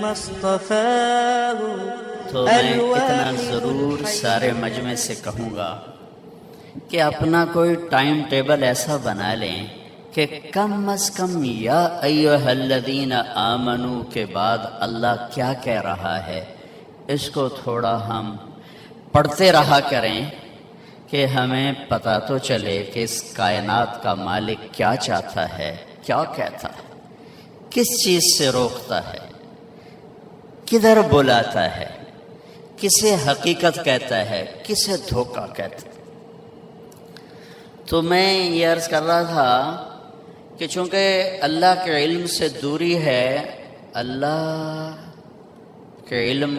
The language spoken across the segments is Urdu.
ما اصطفاه تو میں اتنا ضرور سارے مجمع سے کہوں گا کہ اپنا کوئی ٹائم ٹیبل ایسا بنا لیں کہ کم از کم یا ایھا الذین آمنو کے بعد اللہ کیا کہہ رہا ہے اس کو تھوڑا ہم پڑھتے رہا کریں کہ ہمیں پتہ تو چلے کہ اس کائنات کا مالک کیا چاہتا ہے، کیا کہتا ہے، کس چیز سے روکتا ہے، کدھر بلاتا ہے، کسے حقیقت کہتا ہے، کسے دھوکہ کہتا ہے۔ تو میں یہ عرض کر رہا تھا کہ چونکہ اللہ کے علم سے دوری ہے، اللہ کے علم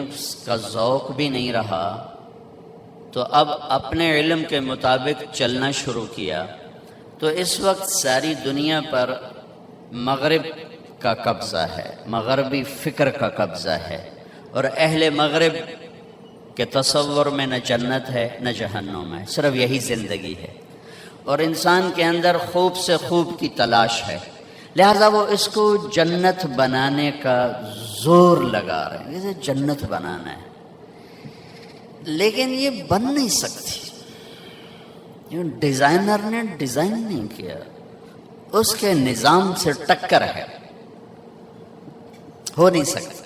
کا ذوق بھی نہیں رہا، تو اب اپنے علم کے مطابق چلنا شروع کیا، تو اس وقت ساری دنیا پر مغرب کا قبضہ ہے، مغربی فکر کا قبضہ ہے، اور اہل مغرب کے تصور میں نہ جنت ہے نہ جہنم ہے، صرف یہی زندگی ہے، اور انسان کے اندر خوب سے خوب کی تلاش ہے، لہذا وہ اس کو جنت بنانے کا زور لگا رہے ہیں، جیسے جنت بنانا ہے، لیکن یہ بن نہیں سکتی، ڈیزائنر نے ڈیزائن نہیں کیا، اس کے نظام سے ٹکر ہے، ہو نہیں سکتا۔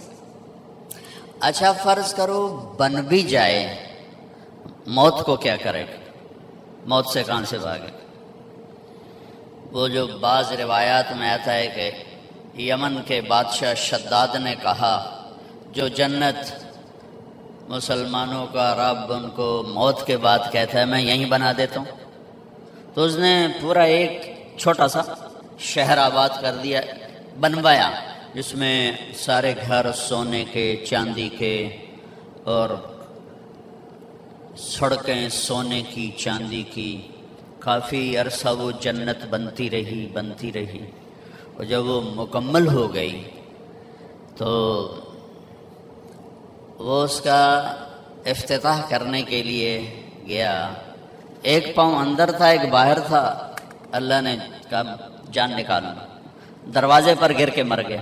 اچھا فرض کرو بن بھی جائے، موت کو کیا کرے گا؟ موت سے کہاں سے بھاگے؟ وہ جو بعض روایات میں آتا ہے کہ یمن کے بادشاہ شداد نے کہا جو جنت مسلمانوں کا رب ان کو موت کے بعد کہتا ہے میں یہیں بنا دیتا ہوں، تو اس نے پورا ایک چھوٹا سا شہر آباد کر دیا، بنوایا، جس میں سارے گھر سونے کے، چاندی کے، اور سڑکیں سونے کی، چاندی کی، کافی عرصہ وہ جنت بنتی رہی، اور جب وہ مکمل ہو گئی تو وہ اس کا افتتاح کرنے کے لیے گیا، ایک پاؤں اندر تھا ایک باہر تھا، اللہ نے کہا جان نکالنا، دروازے پر گر کے مر گیا۔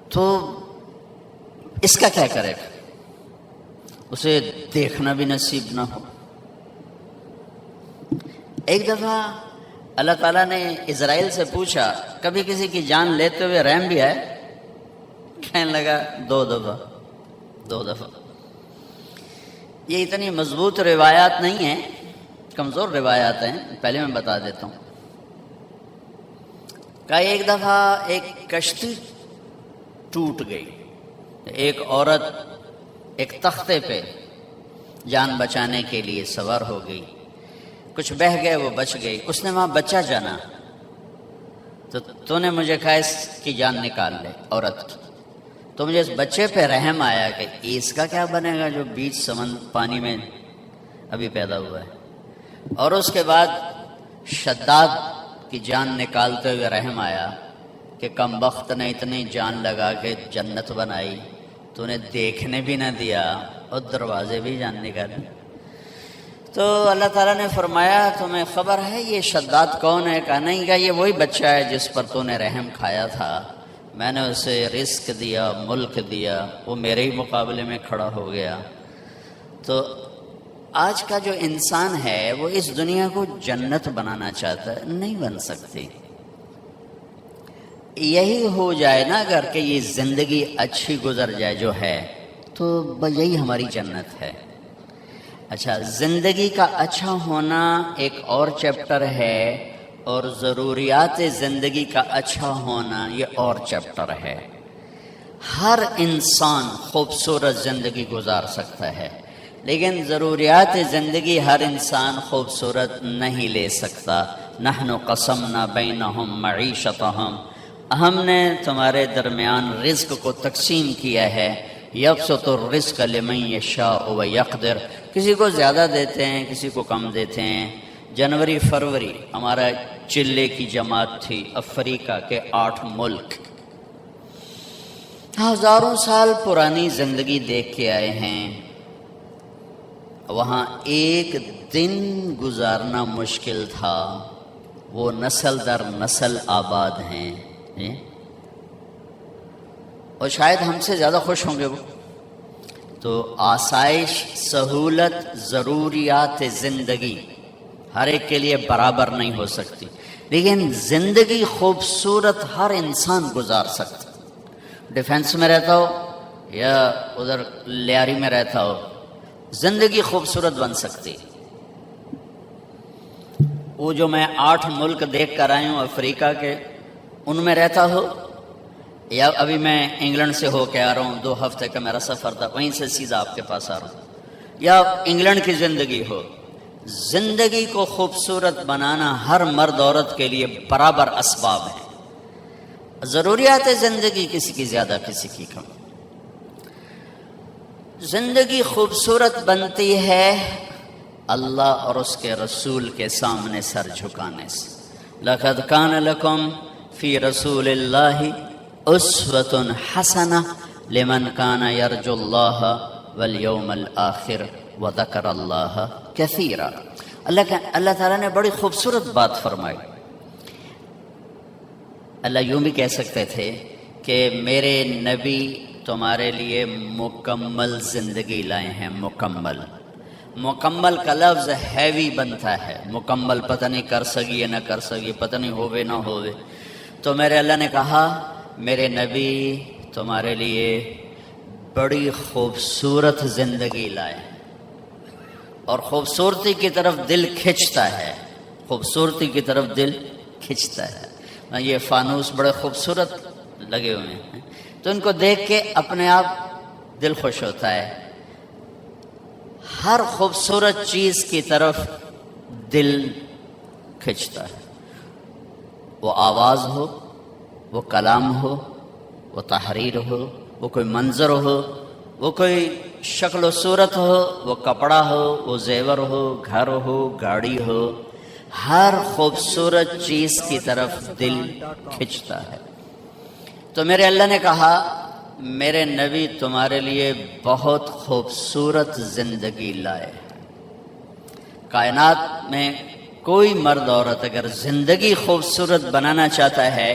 تو اس کا کیا کرے گا؟ اسے دیکھنا بھی نصیب نہ ہو۔ ایک دفعہ اللہ تعالیٰ نے اسرائیل سے پوچھا کبھی کسی کی جان لیتے ہوئے رحم بھی ہے؟ کہنے لگا دو دفعہ۔ یہ اتنی مضبوط روایات نہیں ہیں، کمزور روایات ہیں، پہلے میں بتا دیتا ہوں۔ کہ ایک دفعہ ایک کشتی ٹوٹ گئی، ایک عورت ایک تختے پہ جان بچانے کے لیے سوار ہو گئی، کچھ بہہ گئے وہ بچ گئی، اس نے وہاں بچہ جانا، تو نے مجھے کہا اس کی جان نکال لے، عورت کی، تو مجھے اس بچے پہ رحم آیا کہ اس کا کیا بنے گا جو بیچ پانی میں ابھی پیدا ہوا ہے، اور اس کے بعد شداد کی جان نکالتے ہوئے رحم آیا کہ کم بخت نے اتنی جان لگا کے جنت بنائی، تو نے دیکھنے بھی نہ دیا اور دروازے بھی جان نکالے۔ تو اللہ تعالیٰ نے فرمایا تمہیں خبر ہے یہ شداد کون ہے؟ کہا نہیں، کہا یہ وہی بچہ ہے جس پر تو نے رحم کھایا تھا، میں نے اسے رزق دیا، ملک دیا، وہ میرے ہی مقابلے میں کھڑا ہو گیا۔ تو آج کا جو انسان ہے وہ اس دنیا کو جنت بنانا چاہتا ہے، نہیں بن سکتی۔ یہی ہو جائے نا اگر کہ یہ زندگی اچھی گزر جائے جو ہے، تو یہی ہماری جنت ہے۔ اچھا، زندگی کا اچھا ہونا ایک اور چیپٹر ہے، اور ضروریات زندگی کا اچھا ہونا یہ اور چیپٹر ہے۔ ہر انسان خوبصورت زندگی گزار سکتا ہے، لیکن ضروریات زندگی ہر انسان خوبصورت نہیں لے سکتا۔ نحن قسمنا بینہم معیشتہم، ہم نے تمہارے درمیان رزق کو تقسیم کیا ہے۔ یبسط الرزق لمن یشاء ویقدر، کسی کو زیادہ دیتے ہیں کسی کو کم دیتے ہیں۔ جنوری فروری ہمارا چلے کی جماعت تھی، افریقہ کے 8 ملک، ہزاروں سال پرانی زندگی دیکھ کے آئے ہیں، وہاں ایک دن گزارنا مشکل تھا، وہ نسل در نسل آباد ہیں، اور شاید ہم سے زیادہ خوش ہوں گے وہ. تو آسائش، سہولت، ضروریات زندگی ہر ایک کے لیے برابر نہیں ہو سکتی، لیکن زندگی خوبصورت ہر انسان گزار سکتا. ڈیفنس میں رہتا ہو یا ادھر لیاری میں رہتا ہو، زندگی خوبصورت بن سکتی. وہ جو میں 8 ملک دیکھ کر آئی ہوں افریقہ کے، ان میں رہتا ہو، یا ابھی میں انگلینڈ سے ہو کے آ رہا ہوں، 2 ہفتے کا میرا سفر تھا، وہیں سے سیدھا آپ کے پاس آ رہا ہوں، یا انگلینڈ کی زندگی ہو، زندگی کو خوبصورت بنانا ہر مرد عورت کے لیے برابر اسباب ہیں. ضروریات زندگی کسی کی زیادہ کسی کی کم. زندگی خوبصورت بنتی ہے اللہ اور اس کے رسول کے سامنے سر جھکانے سے. لَقَدْ كَانَ لَكُمْ فِي رَسُولِ اللَّهِ أُسْوَةٌ حَسَنَةٌ لِمَنْ كَانَ يَرْجُو اللَّهَ وَالْيَوْمَ الْآخِرَ وَذَكَرَ اللَّهَ كَثِيرًا. اللہ تعالیٰ نے بڑی خوبصورت بات فرمائی. اللہ یوں بھی کہہ سکتے تھے کہ میرے نبی تمہارے لیے مکمل زندگی لائے ہیں. مکمل کا لفظ ہیوی بنتا ہے، مکمل پتہ نہیں کر سکی یا نہ کر سکی، پتہ نہیں ہوئے نہ ہوئے. تو میرے اللہ نے کہا میرے نبی تمہارے لیے بڑی خوبصورت زندگی لائے، اور خوبصورتی کی طرف دل کھنچتا ہے، خوبصورتی کی طرف دل کھنچتا ہے. یہ فانوس بڑے خوبصورت لگے ہوئے ہیں، تو ان کو دیکھ کے اپنے آپ دل خوش ہوتا ہے. ہر خوبصورت چیز کی طرف دل کھنچتا ہے، وہ آواز ہو، وہ کلام ہو، وہ تحریر ہو، وہ کوئی منظر ہو، وہ کوئی شکل و صورت ہو، وہ کپڑا ہو، وہ زیور ہو، گھر ہو، گاڑی ہو، ہر خوبصورت چیز کی طرف دل کھنچتا ہے. تو میرے اللہ نے کہا میرے نبی تمہارے لیے بہت خوبصورت زندگی لائے. کائنات میں کوئی مرد عورت اگر زندگی خوبصورت بنانا چاہتا ہے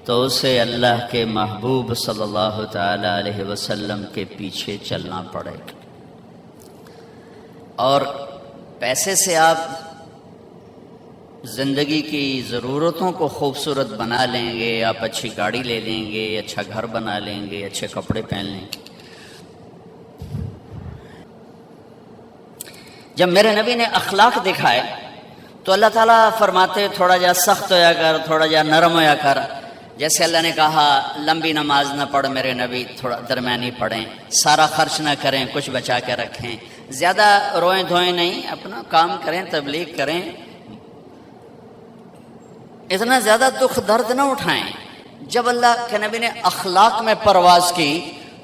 تو اسے اللہ کے محبوب صلی اللہ تعالی علیہ وسلم کے پیچھے چلنا پڑے گا. اور پیسے سے آپ زندگی کی ضرورتوں کو خوبصورت بنا لیں گے، آپ اچھی گاڑی لے لیں گے، اچھا گھر بنا لیں گے، اچھے کپڑے پہن لیں گے. جب میرے نبی نے اخلاق دکھائے تو اللہ تعالیٰ فرماتے تھوڑا جا سخت ہویا کر، تھوڑا جا نرم ہویا کر. جیسے اللہ نے کہا لمبی نماز نہ پڑھ میرے نبی، تھوڑا درمیانی پڑھیں، سارا خرچ نہ کریں، کچھ بچا کے رکھیں، زیادہ روئیں دھوئیں نہیں، اپنا کام کریں، تبلیغ کریں، اتنا زیادہ دکھ درد نہ اٹھائیں. جب اللہ کے نبی نے اخلاق میں پرواز کی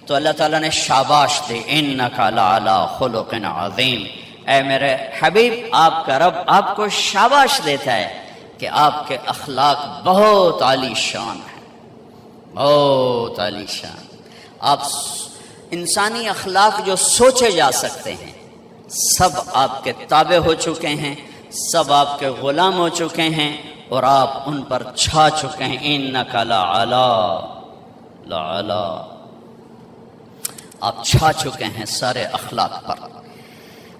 تو اللہ تعالیٰ نے شاباش دی، انک لعلی خلق عظیم. اے میرے حبیب، آپ کا رب آپ کو شاباش دیتا ہے کہ آپ کے اخلاق بہت عالی شان ہیں، بہت عالی شان. آپ انسانی اخلاق جو سوچے جا سکتے ہیں سب آپ کے تابع ہو چکے ہیں، سب آپ کے غلام ہو چکے ہیں، اور آپ ان پر چھا چکے ہیں. انک لعلی، آپ چھا چکے ہیں سارے اخلاق پر.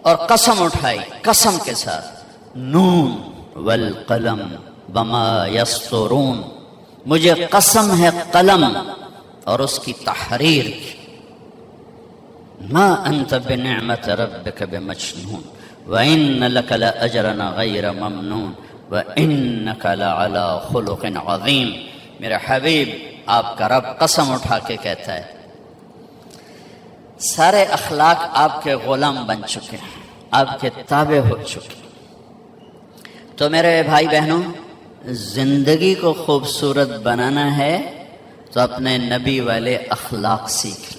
اور قسم اٹھائی قسم کے ساتھ، نون والقلم وما یسطرون، مجھے قسم ہے قلم اور اس کی تحریر کی. ما انت بنعمت ربک بمجنون وان لک لاجرا غیر ممنون وانک لعلی خلق عظیم. میرے حبیب، آپ کا رب قسم اٹھا کے کہتا ہے سارے اخلاق آپ کے غلام بن چکے ہیں، آپ کے تابع ہو چکے. تو میرے بھائی بہنوں، زندگی کو خوبصورت بنانا ہے تو اپنے نبی والے اخلاق سیکھ لیں.